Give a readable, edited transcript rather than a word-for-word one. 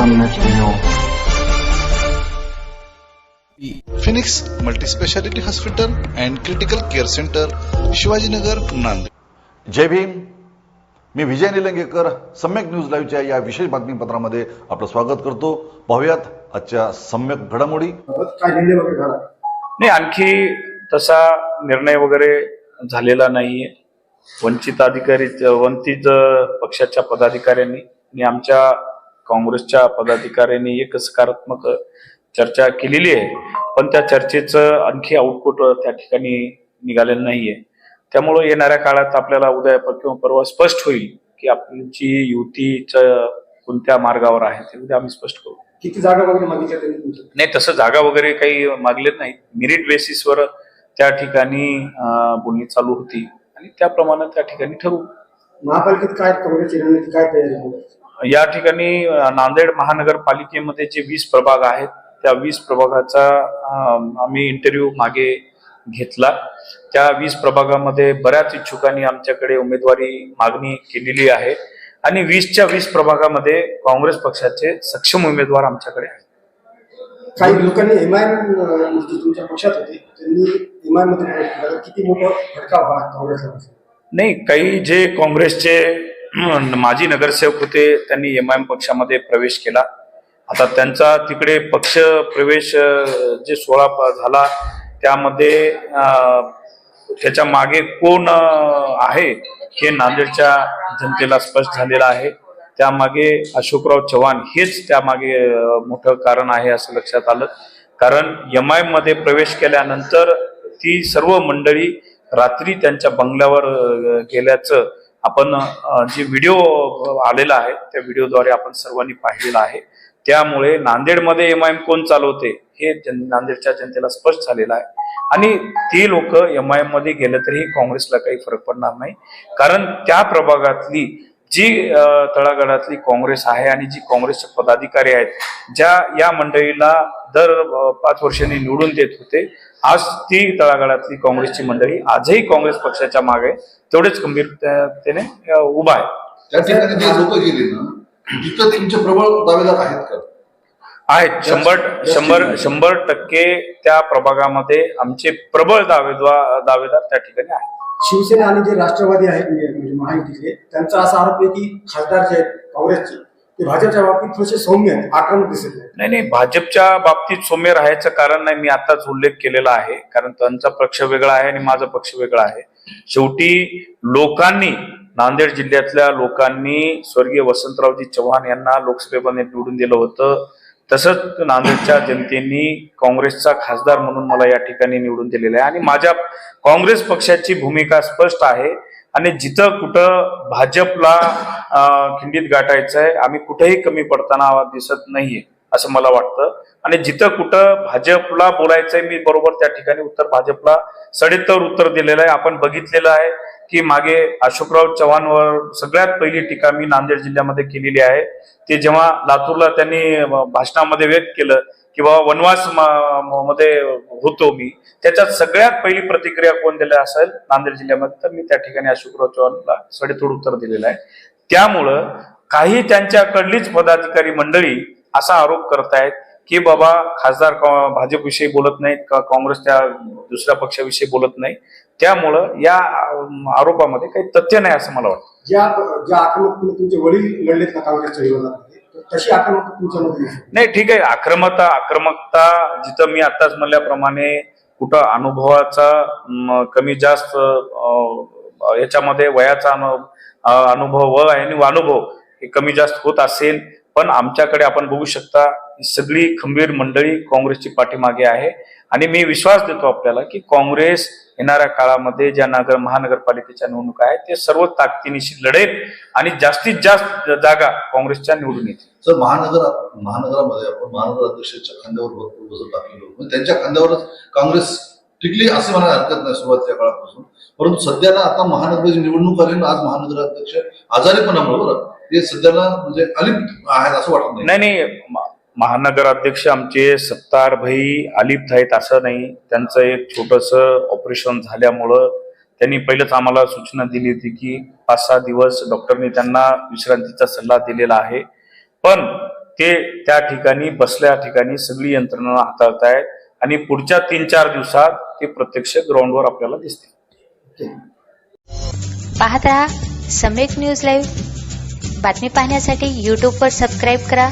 Summit News. Phoenix multispeciality hospital and critical care centre, Shivajinagar, Nanded. जय भीम. मी Vijay Nilangekar. Samyak news लाईव्हच्या या विशेष बातमीपत्रामध्ये आपलं स्वागत करतो. पाहूयात आजच्या सम्यक घडामोडी. काय निर्णय वगैरे झाला? नाही, आणखी तसा निर्णय वगैरे झालेला नाहीये. वंचित पक्षाच्या पदाधिकाऱ्यांनी आणि आमच्या काँग्रेसच्या पदाधिकाऱ्यांनी एक सकारात्मक चर्चा केलेली आहे, पण त्या चर्चेचं आणखी आउटपुट त्या ठिकाणी निघालेलं नाहीये. त्यामुळे येणाऱ्या काळात आपल्याला उद्या किंवा परवा स्पष्ट होईल की आपली युतीच्या कोणत्या मार्गावर आहे ते उद्या आम्ही स्पष्ट करू. किती जागा वगैरे मागितल्या त्यांनी? नाही, तसं जागा वगैरे काही मागलेत नाही. मेरिट बेसिसवर त्या ठिकाणी बोलणी चालू होती आणि त्याप्रमाणे त्या ठिकाणी ठरवू. महापालिकेत काय काँग्रेसची रणनीती, काय तयारी आहे? या ठिकाणी नांदेड महानगरपालिकेमध्ये जे 20 प्रभाग आहेत त्या 20 प्रभागाचा आम्ही इंटरव्ह्यू मागे घेतला. त्या 20 प्रभागामध्ये बऱ्याच इच्छुकांनी आमच्याकडे उमेदवारी मागणी केलेली आहे आणि 20च्या 20 प्रभागामध्ये काँग्रेस पक्षाचे सक्षम उमेदवार आमच्याकडे आहेत. काही लोकांनी एमआयएम तुमच्या पक्षात होते, त्यांनी एमआयएम मध्ये प्रवेश केला. किती मोठा फटका व्हा काँग्रेसला? नाही, काही जे काँग्रेसचे माजी नगरसेवक होते त्यांनी एमआयएम पक्षामध्ये प्रवेश केला. आता त्यांचा तिकडे पक्ष प्रवेश जे 16 झाला त्यामध्ये त्याच्या मागे कोण आहे हे नांदेडच्या जनतेला स्पष्ट झालेलं आहे. त्यामागे अशोकराव चव्हाण हेच त्यामागे मोठं कारण आहे असं लक्षात आलं. कारण एमआयएम मध्ये प्रवेश केल्यानंतर ती सर्व मंडळी रात्री त्यांच्या बंगल्यावर गेल्याचं आपण जे व्हिडिओ आलेला आहे त्या व्हिडिओद्वारे आपण सर्वांनी पाहिलेलं आहे. त्यामुळे नांदेडमध्ये एमआयएम कोण चालवते हे नांदेडच्या जनतेला स्पष्ट झालेलं आहे आणि ती लोक एमआयएम मध्ये गेले तरी काँग्रेसला काही फरक पडणार नाही. कारण त्या प्रभागातली जी तळागाळातली काँग्रेस आहे आणि जी काँग्रेसचे पदाधिकारी आहेत, ज्या या मंडळीला दर 5 वर्षांनी निवडून देत होते, आज ती तळागाळातली काँग्रेसची मंडळी आजही काँग्रेस पक्षाच्या मागे तेवढेच गंभीरतेने उभा आहे. त्या ठिकाणी जे लोक गेले ना, तिथं तुमचे प्रबळ दावेदार आहेत का? आहेत. 100% त्या प्रभागामध्ये आमचे प्रबळ दावेदार त्या ठिकाणी आहेत. शिवसेना आणि जे राष्ट्रवादी आहेत म्हणजे महायुतीतले, त्यांचा असा आरोप आहे की खासदार जे आहेत काँग्रेसचे ते भाजपच्या बाबतीत थोडेसे सौम्य आहेत, आक्रमक दिसत नाही. नाही, भाजपच्या बाबतीत सौम्य राहायचं कारण नाही. मी आताच उल्लेख केलेला आहे. कारण त्यांचा पक्ष वेगळा आहे आणि माझा पक्ष वेगळा आहे. शेवटी लोकांनी, नांदेड जिल्ह्यातल्या लोकांनी स्वर्गीय वसंतरावजी चव्हाण यांना लोकसभेमध्ये निवडून दिलं होतं. तसंच नांदेडच्या जनतेने काँग्रेसचा खासदार म्हणून मला या ठिकाणी निवडून दिलेलं आहे आणि माझ्या काँग्रेस पक्षाची भूमिका स्पष्ट आहे. आणि जिथं कुठं भाजपला खिंडीत गाठायचं आहे, आम्ही कुठेही कमी पडताना दिसत नाहीये असं मला वाटतं. आणि जिथं कुठं भाजपला बोलायचंय, मी बरोबर त्या ठिकाणी भाजपला सडेतोड उत्तर दिलेलं आहे. आपण बघितलेलं आहे की मागे अशोकराव चव्हाणवर सगळ्यात पहिली टीका मी नांदेड जिल्ह्यामध्ये केलेली आहे. ते जेव्हा लातूरला त्यांनी भाषणामध्ये व्यक्त केलं की बाबा वनवास मध्ये होतो मी, त्याच्यात सगळ्यात पहिली प्रतिक्रिया कोण दिली असेल नांदेड जिल्ह्यामध्ये, तर मी त्या ठिकाणी अशोकराव चव्हाणला सडेतोड उत्तर दिलेलं आहे. त्यामुळं काही त्यांच्याकडलीच पदाधिकारी मंडळी असा आरोप करतायत की बाबा खासदार भाजपविषयी बोलत नाहीत का काँग्रेस त्या दुसऱ्या पक्षाविषयी बोलत नाही. त्यामुळं या आरोपामध्ये काही तथ्य नाही असं मला वाटतं. ज्या आक्रमकतेने तुमचे वडील लढलेत का काँग्रेसच्या विरोधात, तशी आक्रमकता तुमच्यामध्ये नाही. ठीक आहे, आक्रमकता जिथं मी आताच म्हणल्याप्रमाणे कुठं अनुभवाचा कमी जास्त याच्यामध्ये वयाचा अनुभव आणि अनुभव हे कमी जास्त होत असेल, पण आमच्याकडे आपण बघू शकता सगळी खंबीर मंडळी काँग्रेसची पाठीमागे आहे. आणि मी विश्वास देतो आपल्याला की काँग्रेस येणाऱ्या काळामध्ये ज्या महानगरपालिकेच्या निवडणुका आहेत ते सर्व ताकदीनिशी लढेल आणि जास्तीत जास्त जागा काँग्रेसच्या निवडून येतील. सर, महानगरामध्ये आपण महानगर अध्यक्षाच्या खांद्यावर भरपूर वजन टाकलेलं, त्यांच्या खांद्यावरच काँग्रेस टिकली असे म्हणायला हरकत नाही सुरुवातीच्या काळापासून. परंतु सध्याला आता महानगराची निवडणूक आली, आज महानगर अध्यक्ष आजारीपणामुळे ते सध्याला म्हणजे अलिप्त आहेत असं वाटत नाही. नाही, महानगर अध्यक्ष आमचे सत्तार भाई अलिप्त आहेत असं नाही. त्यांचं एक छोटस ऑपरेशन झाल्यामुळं त्यांनी पहिलेच आम्हाला सूचना दिली होती की 5-6 दिवस डॉक्टरनी त्यांना विश्रांतीचा सल्ला दिलेला आहे. पण ते त्या ठिकाणी बसल्या ठिकाणी सगळी यंत्रणा हाताळतायत आणि पुढच्या 3-4 दिवसात ते प्रत्यक्ष ग्राउंडवर आपल्याला दिसते. पाहत रहा सम्यक न्यूज लाईव्ह. बातमी पाहण्यासाठी यूट्यूबवर सबस्क्राईब करा.